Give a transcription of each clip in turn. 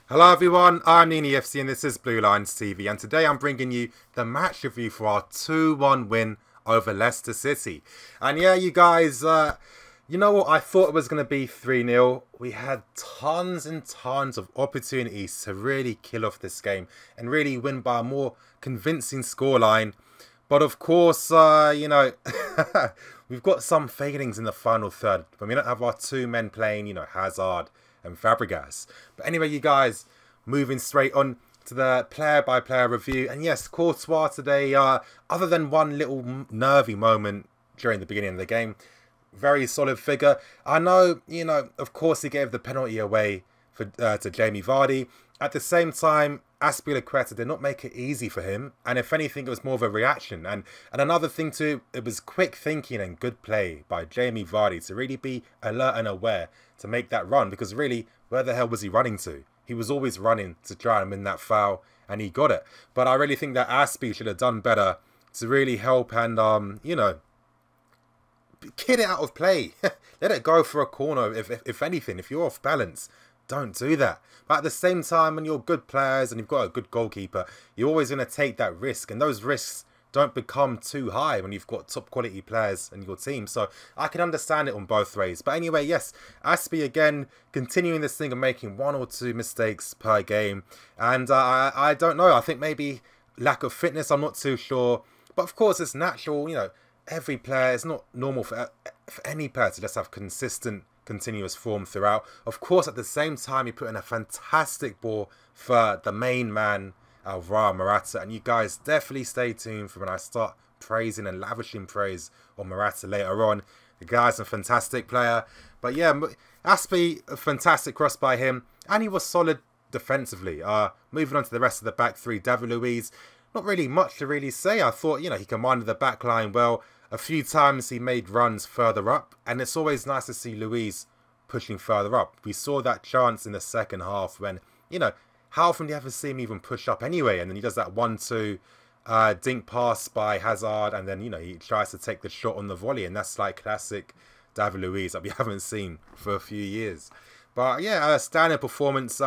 Hello everyone, I'm Nini FC and this is Blue Lines TV, and today I'm bringing you the match review for our 2-1 win over Leicester City. And yeah, you guys, you know what, I thought it was going to be 3-0. We had tons and tons of opportunities to really kill off this game and really win by a more convincing scoreline. But of course, you know, we've got some failings in the final third when we don't have our two men playing, you know, Hazard and Fabregas. But anyway, you guys, moving straight on to the player-by-player review. And yes, Courtois today, other than one little nervy moment during the beginning of the game, very solid figure. I know, you know, of course he gave the penalty away for to Jamie Vardy. At the same time, Azpilicueta did not make it easy for him, and if anything, it was more of a reaction. And another thing too, it was quick thinking and good play by Jamie Vardy to really be alert and aware to make that run, because really, where the hell was he running to? He was always running to try and win that foul, and he got it. But I really think that Aspi should have done better to really help and, you know, kid it out of play. Let it go for a corner, if anything. If you're off balance, don't do that. But at the same time, when you're good players and you've got a good goalkeeper, you're always going to take that risk. And those risks don't become too high when you've got top quality players in your team. So I can understand it on both ways. But anyway, yes, Aspi again, continuing this thing of making one or two mistakes per game. And I don't know. I think maybe lack of fitness. I'm not too sure. But of course, it's natural. You know, every player, it's not normal for any player to just have continuous form throughout. Of course, at the same time, he put in a fantastic ball for the main man, Morata. And you guys definitely stay tuned for when I start praising and lavishing praise on Morata later on. The guy's a fantastic player. But yeah, Aspi, a fantastic cross by him. And he was solid defensively. Moving on to the rest of the back three, David Luiz. Not really much to really say. I thought, you know, he commanded the back line well. A few times he made runs further up, and it's always nice to see Luiz pushing further up. We saw that chance in the second half when, you know, how often do you ever see him even push up anyway? And then he does that 1-2 dink pass by Hazard, and then, you know, he tries to take the shot on the volley, and that's like classic David Luiz that we haven't seen for a few years. But yeah, standard performance.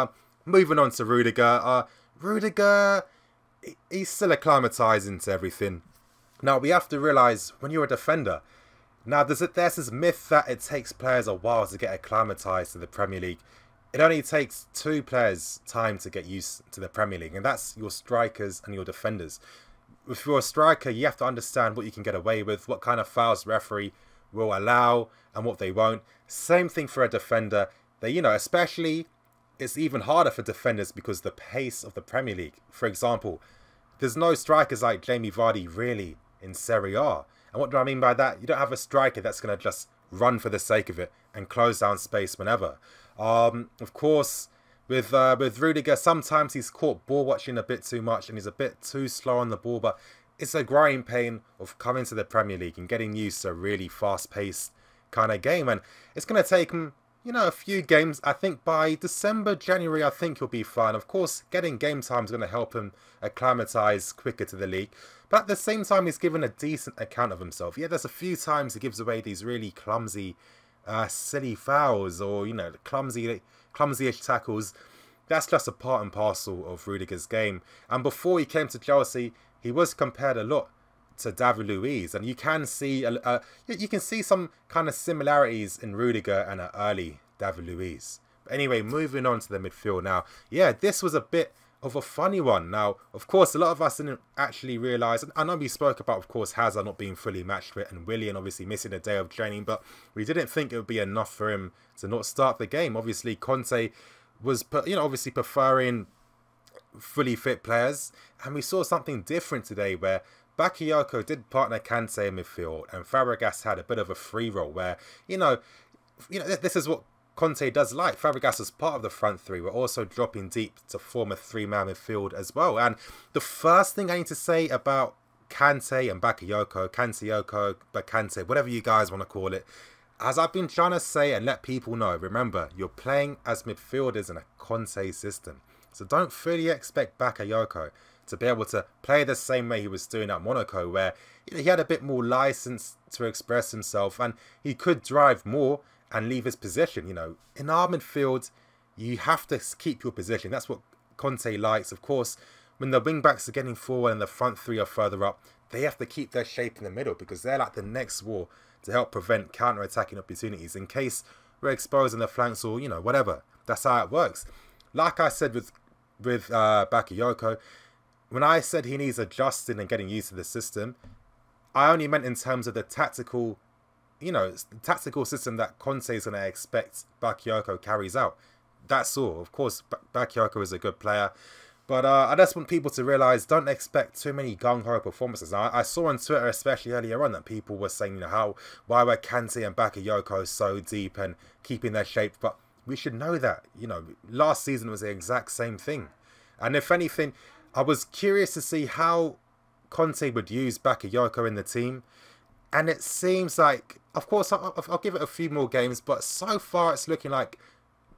Moving on to Rudiger. Rudiger, he's still acclimatizing to everything. Now, we have to realise, when you're a defender, now there's this myth that it takes players a while to get acclimatised to the Premier League. It only takes two players time to get used to the Premier League, and that's your strikers and your defenders. If you're a striker, you have to understand what you can get away with, what kind of fouls the referee will allow and what they won't. Same thing for a defender. They, you know, especially, it's even harder for defenders because the pace of the Premier League. For example, there's no strikers like Jamie Vardy really in Serie A. And what do I mean by that? You don't have a striker that's going to just run for the sake of it and close down space whenever. Of course, with Rudiger, sometimes he's caught ball watching a bit too much and he's a bit too slow on the ball. But it's a growing pain of coming to the Premier League and getting used to a really fast-paced kind of game. And it's going to take him, you know, a few games. I think by December, January, I think he'll be fine. Of course, getting game time is going to help him acclimatise quicker to the league. But at the same time, he's given a decent account of himself. Yeah, there's a few times he gives away these really clumsy, silly fouls or, you know, clumsy-ish tackles. That's just a part and parcel of Rudiger's game. And before he came to Chelsea, he was compared a lot to David Luiz, and you can see some kind of similarities in Rudiger and an early David Luiz. But anyway, moving on to the midfield now. Yeah, this was a bit of a funny one. Now, of course, a lot of us didn't actually realise, and I know we spoke about, of course, Hazard not being fully match fit and Willian obviously missing a day of training, but we didn't think it would be enough for him to not start the game. Obviously, KANTE was, you know, obviously preferring fully fit players, and we saw something different today where Bakayoko did partner KANTE in midfield, and Fabregas had a bit of a free roll where, you know, this is what KANTE does like. Fabregas is part of the front three. We're also dropping deep to form a three-man midfield as well. And the first thing I need to say about KANTE and Bakayoko, KANTE, whatever you guys want to call it, as I've been trying to say and let people know, remember, you're playing as midfielders in a KANTE system. So don't fully expect Bakayoko to be able to play the same way he was doing at Monaco, where, you know, he had a bit more license to express himself and he could drive more and leave his position. You know, in our midfield, you have to keep your position. That's what Conte likes. Of course, when the wing-backs are getting forward and the front three are further up, they have to keep their shape in the middle because they're like the next wall to help prevent counter-attacking opportunities in case we're exposed on the flanks or, you know, whatever. That's how it works. Like I said with Bakayoko, when I said he needs adjusting and getting used to the system, I only meant in terms of the tactical, you know, the tactical system that Conte is going to expect Bakayoko carries out. That's all. Of course, Bakayoko is a good player. But I just want people to realise, don't expect too many gung-ho performances. I saw on Twitter, especially earlier on, that people were saying, you know, why were Kante and Bakayoko so deep and keeping their shape? But we should know that, you know, last season was the exact same thing. And if anything, I was curious to see how Conte would use Bakayoko in the team. And it seems like, of course, I'll give it a few more games, but so far it's looking like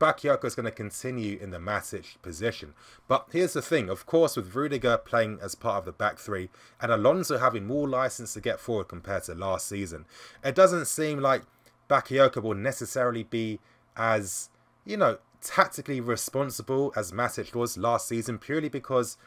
Bakayoko is going to continue in the Matic position. But here's the thing, of course, with Rudiger playing as part of the back three and Alonso having more license to get forward compared to last season, it doesn't seem like Bakayoko will necessarily be as, you know, tactically responsible as Matic was last season, purely because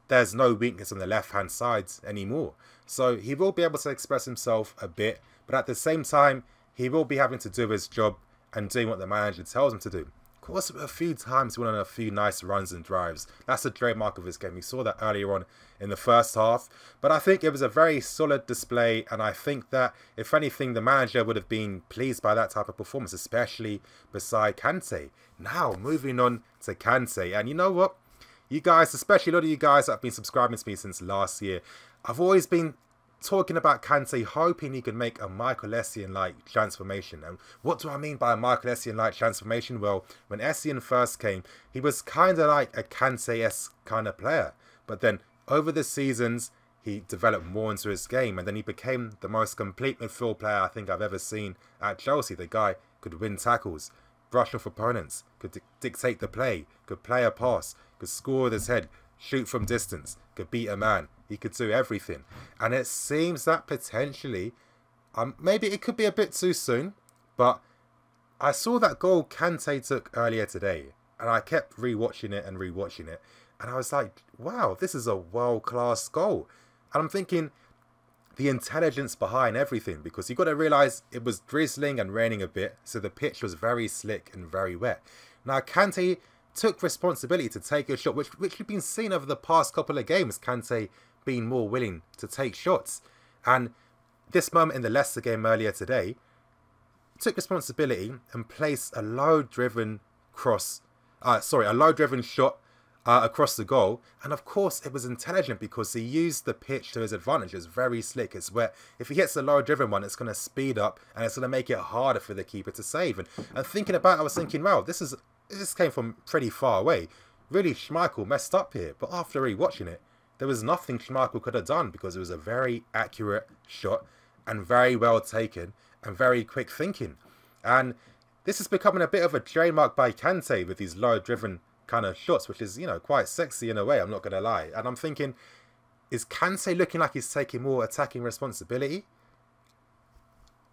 there's no weakness on the left-hand side anymore. So he will be able to express himself a bit, but at the same time, he will be having to do his job and doing what the manager tells him to do. Of course, a few times he went on a few nice runs and drives. That's the trademark of his game. We saw that earlier on in the first half. But I think it was a very solid display, and I think that, if anything, the manager would have been pleased by that type of performance, especially beside Kante. Now, moving on to Kante. And you know what? You guys, especially a lot of you guys that have been subscribing to me since last year, I've always been talking about Kante, hoping he could make a Michael Essien-like transformation. And what do I mean by a Michael Essien-like transformation? Well, when Essien first came, he was kind of like a Kante-esque kind of player. But then over the seasons, he developed more into his game, and then he became the most complete midfield player I think I've ever seen at Chelsea. The guy could win tackles, brush off opponents, could dictate the play, could play a pass, could score with his head, shoot from distance, could beat a man. He could do everything. And it seems that potentially, maybe it could be a bit too soon, but I saw that goal Kante took earlier today, and I kept rewatching it, and I was like, wow, this is a world-class goal. And I'm thinking, the intelligence behind everything, because you've got to realise it was drizzling and raining a bit, so the pitch was very slick and very wet. Now, Kante took responsibility to take a shot, which we've been seeing over the past couple of games, Kante being more willing to take shots. And this moment in the Leicester game earlier today, took responsibility and placed a low-driven shot across the goal. And of course, it was intelligent because he used the pitch to his advantage. It's very slick, it's wet. If he hits a low-driven one, it's going to speed up and it's going to make it harder for the keeper to save. And thinking about it, I was thinking, wow, this came from pretty far away. Really, Schmeichel messed up here. But after rewatching it, there was nothing Schmeichel could have done because it was a very accurate shot and very well taken and very quick thinking. And this is becoming a bit of a trademark by Kante with these low-driven kind of shots, which is, you know, quite sexy in a way, I'm not going to lie. And I'm thinking, is Kante looking like he's taking more attacking responsibility?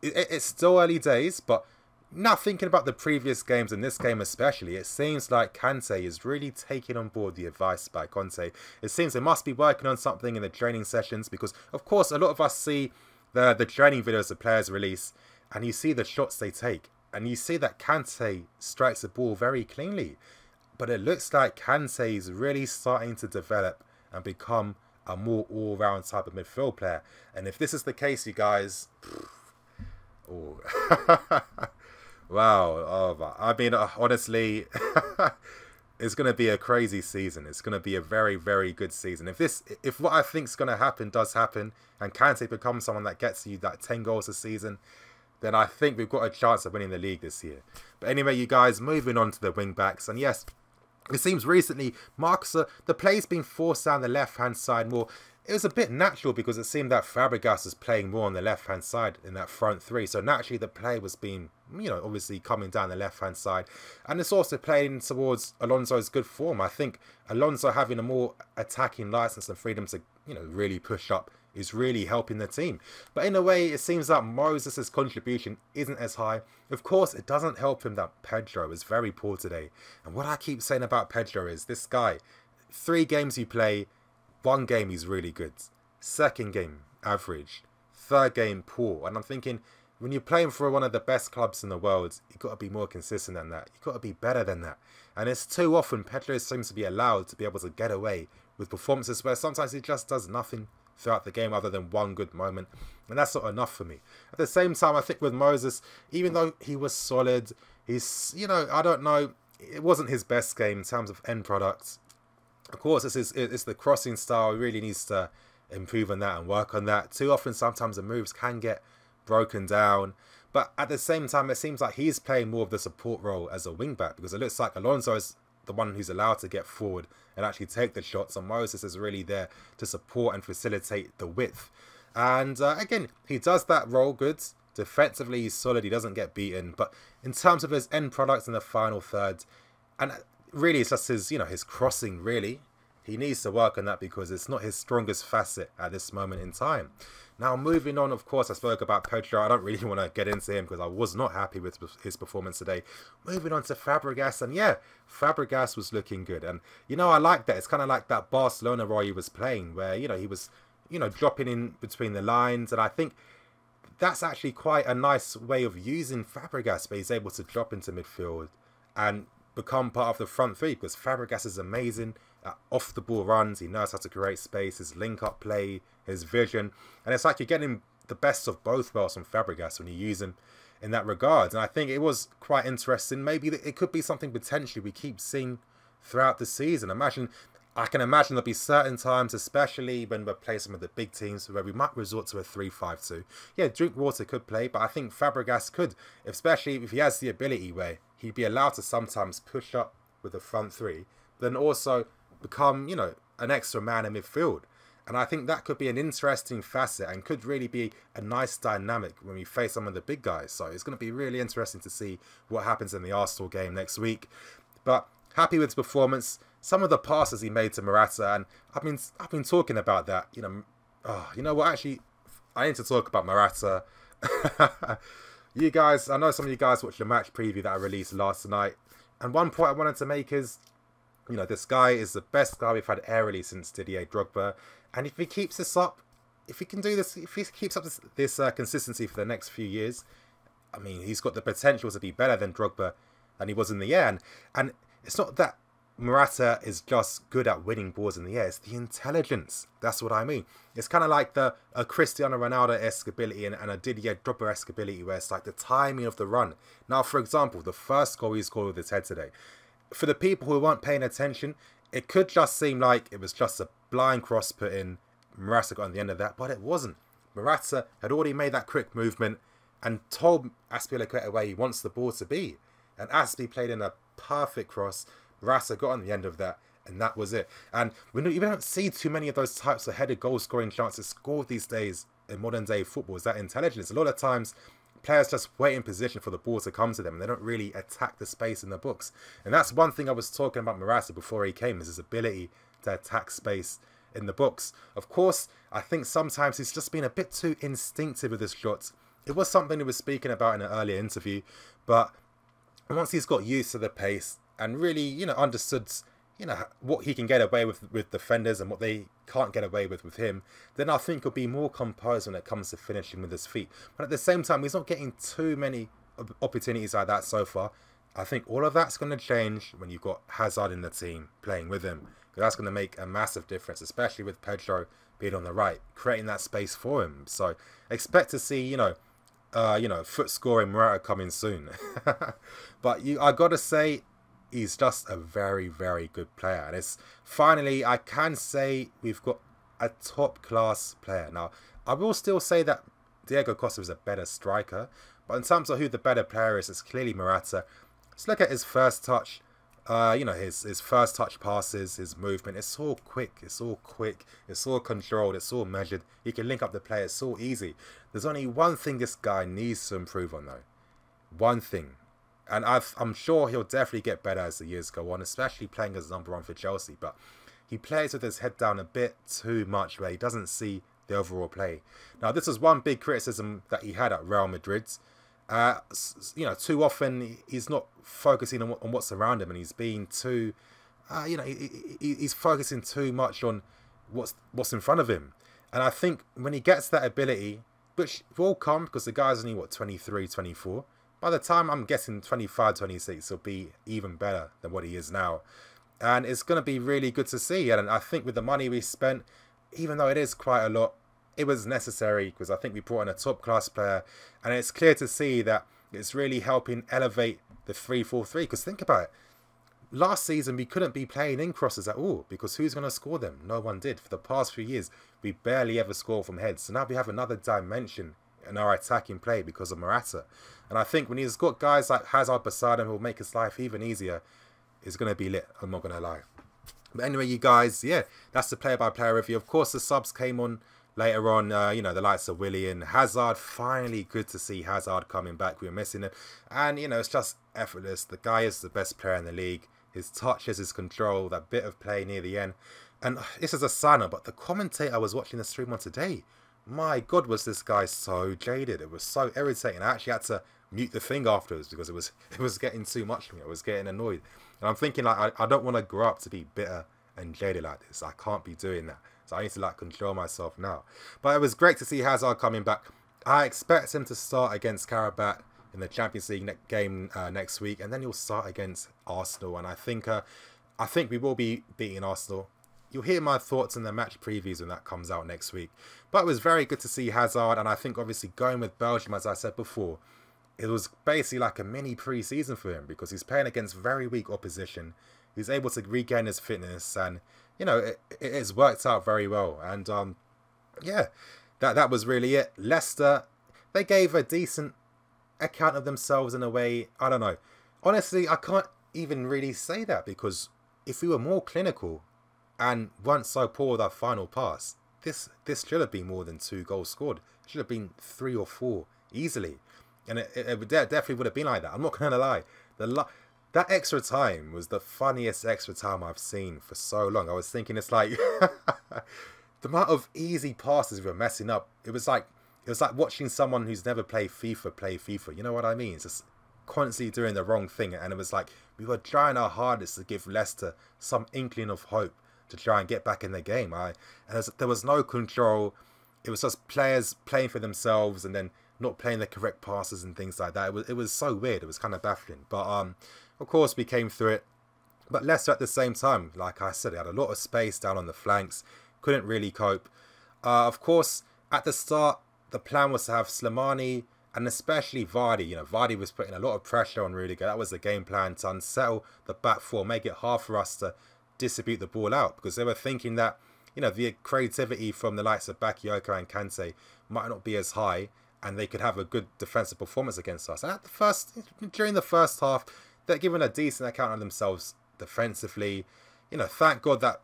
It's still early days, but now thinking about the previous games and this game especially, it seems like Kante is really taking on board the advice by Conte. It seems they must be working on something in the training sessions because, of course, a lot of us see the training videos the players release and you see the shots they take and you see that Kante strikes the ball very cleanly. But it looks like Kante is really starting to develop and become a more all-round type of midfield player. And if this is the case, you guys... oh... wow, oh, I mean, honestly, it's going to be a crazy season. It's going to be a very, very good season. If what I think is going to happen does happen, and Kante becomes someone that gets you that 10 goals a season, then I think we've got a chance of winning the league this year. But anyway, you guys, moving on to the wing-backs, and yes, it seems recently, the play's been forced down the left-hand side more. It was a bit natural because it seemed that Fabregas was playing more on the left-hand side in that front three. So naturally the play was being, you know, obviously coming down the left-hand side. And it's also playing towards Alonso's good form. I think Alonso having a more attacking license and freedom to, you know, really push up is really helping the team. But in a way, it seems that Moses' contribution isn't as high. Of course, it doesn't help him that Pedro is very poor today. And what I keep saying about Pedro is this guy, 3 games you play, 1 game he's really good. 2nd game, average. 3rd game, poor. And I'm thinking, when you're playing for one of the best clubs in the world, you've got to be more consistent than that. You've got to be better than that. And it's too often Pedro seems to be allowed to be able to get away with performances where sometimes he just does nothing throughout the game other than 1 good moment. And that's not enough for me. At the same time, I think with Moses, even though he was solid, he's, you know, I don't know, it wasn't his best game in terms of end products. Of course, it's the crossing style. He really needs to improve on that and work on that. Too often, sometimes the moves can get broken down. But at the same time, it seems like he's playing more of the support role as a wing-back, because it looks like Alonso is the one who's allowed to get forward and actually take the shots, and Moses is really there to support and facilitate the width. And again, he does that role good. Defensively, he's solid. He doesn't get beaten. But in terms of his end products in the final third, and really it's just his, you know, his crossing, really. He needs to work on that because it's not his strongest facet at this moment in time. Now, moving on, of course, I spoke about Pedro. I don't really want to get into him because I was not happy with his performance today. Moving on to Fabregas, and yeah, Fabregas was looking good. And, you know, I like that. It's kind of like that Barcelona role he was playing where, you know, he was, you know, dropping in between the lines. And I think that's actually quite a nice way of using Fabregas, where he's able to drop into midfield and become part of the front 3, because Fabregas is amazing at off the ball runs. He knows how to create space, his link up play, his vision, and it's like you're getting the best of both worlds from Fabregas when you use him in that regard. And I think it was quite interesting. Maybe it could be something potentially we keep seeing throughout the season. I can imagine there'll be certain times, especially when we're playing some of the big teams, where we might resort to a 3-5-2. Yeah, Drinkwater could play, but I think Fabregas could, especially if he has the ability where he'd be allowed to sometimes push up with the front 3, then also become, you know, an extra man in midfield. And I think that could be an interesting facet and could really be a nice dynamic when we face some of the big guys. So it's going to be really interesting to see what happens in the Arsenal game next week. But happy with his performance. Some of the passes he made to Morata, and I've been talking about that. You know what? Actually, I need to talk about Morata. You guys, I know some of you guys watched the match preview that I released last night, and one point I wanted to make is, you know, this guy is the best guy we've had aerially since Didier Drogba, and if he keeps this up, if he can do this, if he keeps up this consistency for the next few years, I mean, he's got the potential to be better than Drogba than he was in the air. And it's not that Morata is just good at winning balls in the air, it's the intelligence. That's what I mean. It's kind of like a Cristiano Ronaldo-esque ability and a Didier Drogba-esque ability, where it's like the timing of the run. Now, for example, the first goal he scored with his head today, for the people who weren't paying attention, it could just seem like it was just a blind cross put in. Morata got on the end of that, but it wasn't. Morata had already made that quick movement and told Azpilicueta where he wants the ball to be. And Azpi played in a perfect cross. Morata got on the end of that, and that was it. And we don't see too many of those types of headed goal scoring chances scored these days in modern day football. Is that intelligence? A lot of times, players just wait in position for the ball to come to them, and they don't really attack the space in the box. And that's one thing I was talking about Morata before he came, is his ability to attack space in the box. Of course, I think sometimes he's just been a bit too instinctive with his shots. It was something he was speaking about in an earlier interview, but once he's got used to the pace and really, you know, understood, you know, what he can get away with defenders and what they can't get away with him, then I think he'll be more composed when it comes to finishing with his feet. But at the same time, he's not getting too many opportunities like that so far. I think all of that's going to change when you've got Hazard in the team playing with him. Because that's going to make a massive difference, especially with Pedro being on the right, creating that space for him. So expect to see, foot scoring Morata coming soon. But I got to say, he's just a very, very good player. And it's finally, I can say we've got a top-class player. Now, I will still say that Diego Costa is a better striker. But in terms of who the better player is, it's clearly Morata. Let's look at his first touch. His first touch passes, his movement. It's all quick. It's all quick. It's all controlled. It's all measured. He can link up the players so easy. There's only one thing this guy needs to improve on, though. One thing. And I'm sure he'll definitely get better as the years go on, especially playing as number 1 for Chelsea. But he plays with his head down a bit too much, where he doesn't see the overall play. Now, this was one big criticism that he had at Real Madrid. You know, too often he's not focusing on what's around him, and he's being too, you know, he's focusing too much on what's in front of him. And I think when he gets that ability, which will come because the guy's only, what, 23, 24. By the time, I'm guessing 25, 26, he'll be even better than what he is now. And it's going to be really good to see. And I think with the money we spent, even though it is quite a lot, it was necessary because I think we brought in a top-class player. And it's clear to see that it's really helping elevate the 3-4-3. Because think about it. Last season, we couldn't be playing in crosses at all because who's going to score them? No one did. For the past few years, we barely ever score from heads. So now we have another dimension in our attacking play because of Morata. And I think when he's got guys like Hazard beside him who will make his life even easier, it's going to be lit. I'm not going to lie. But anyway, you guys, yeah, that's the player-by-player review. Of course, the subs came on later on, you know, the likes of Willian. Hazard, finally good to see Hazard coming back. We were missing him. And, you know, it's just effortless. The guy is the best player in the league. His touches, his control, that bit of play near the end. And this is a sign up, but the commentator I was watching the stream on today, my God, was this guy so jaded. It was so irritating. I actually had to mute the thing afterwards because it was getting too much for me. I was getting annoyed. And I'm thinking, like, I don't want to grow up to be bitter and jaded like this. I can't be doing that. So I need to, like, control myself now. But it was great to see Hazard coming back. I expect him to start against Karabakh in the Champions League game next week, and then he'll start against Arsenal. And I think we will be beating Arsenal. You'll hear my thoughts in the match previews when that comes out next week. But it was very good to see Hazard, and I think obviously going with Belgium, as I said before, it was basically like a mini pre-season for him because he's playing against very weak opposition. He's able to regain his fitness, and you know it has worked out very well. And yeah, that was really it. Leicester, they gave a decent account of themselves in a way. I don't know. Honestly, I can't even really say that because if we were more clinical and weren't so poor with our final pass, this should have been more than 2 goals scored. It should have been 3 or 4 easily. And it definitely would have been like that. I'm not going to lie. That extra time was the funniest extra time I've seen for so long. I was thinking it's like the amount of easy passes we were messing up. It was like watching someone who's never played FIFA play FIFA. You know what I mean? It's just constantly doing the wrong thing. And it was like we were trying our hardest to give Leicester some inkling of hope to try and get back in the game. There was no control. It was just players playing for themselves and then not playing the correct passes and things like that. It was so weird. It was kind of baffling. But of course we came through it. But Leicester at the same time, like I said, they had a lot of space down on the flanks. Couldn't really cope. Of course, at the start, the plan was to have Slimani and especially Vardy. You know, Vardy was putting a lot of pressure on Rudiger. That was the game plan, to unsettle the back four, make it hard for us to distribute the ball out, because they were thinking that, you know, the creativity from the likes of Bakayoko and Kante might not be as high, and they could have a good defensive performance against us. And during the first half, they're giving a decent account of themselves defensively. You know, thank God that,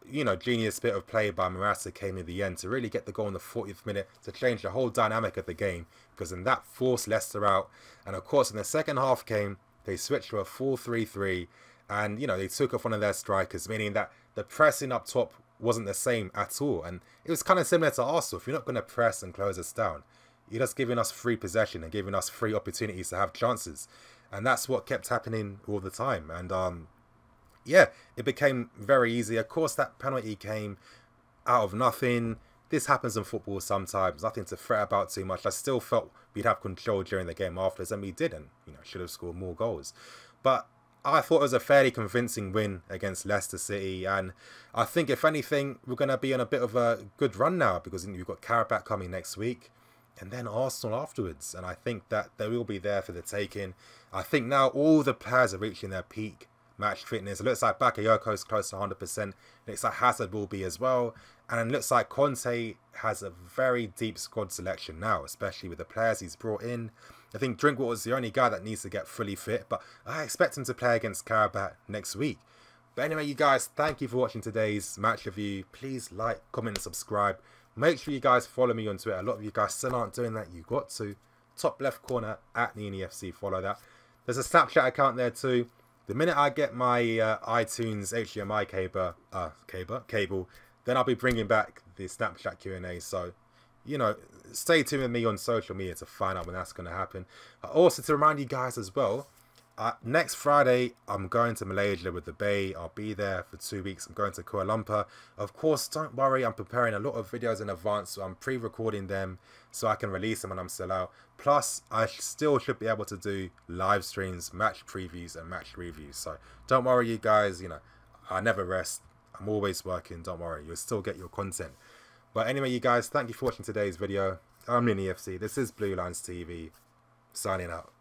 you know, genius bit of play by Morata came in the end to really get the goal in the 40th minute to change the whole dynamic of the game, because then that forced Leicester out. And of course, in the second half came, they switched to a 4-3-3, and, you know, they took off one of their strikers, meaning that the pressing up top wasn't the same at all. And it was kind of similar to Arsenal. If you're not going to press and close us down, you're just giving us free possession and giving us free opportunities to have chances. And that's what kept happening all the time. And yeah, it became very easy. Of course, that penalty came out of nothing. This happens in football sometimes. Nothing to fret about too much. I still felt we'd have control during the game afterwards, and we didn't. You know, should have scored more goals. But I thought it was a fairly convincing win against Leicester City. And I think, if anything, we're going to be on a bit of a good run now, because we've got Karabakh coming next week, and then Arsenal afterwards. And I think that they will be there for the taking. I think now all the players are reaching their peak match fitness. It looks like Bakayoko is close to 100%. It looks like Hazard will be as well. And it looks like KANTE has a very deep squad selection now, especially with the players he's brought in. I think Drinkwater's the only guy that needs to get fully fit, but I expect him to play against Karabakh next week. But anyway, you guys, thank you for watching today's match review. Please like, comment, and subscribe. Make sure you guys follow me on Twitter. A lot of you guys still aren't doing that. You got to. Top left corner at NiniFC. Follow that. There's a Snapchat account there too. The minute I get my iTunes HDMI cable then I'll be bringing back the Snapchat Q&A. So, you know, stay tuned with me on social media to find out when that's going to happen. Also, to remind you guys as well, next Friday, I'm going to Malaysia with the Bay. I'll be there for 2 weeks. I'm going to Kuala Lumpur. Of course, don't worry, I'm preparing a lot of videos in advance, so I'm pre-recording them so I can release them when I'm still out. Plus, I still should be able to do live streams, match previews, and match reviews. So don't worry, you guys, you know, I never rest. I'm always working, don't worry. You'll still get your content. But anyway, you guys, thank you for watching today's video. I'm Linny FC. This is Blue Lines TV. Signing out.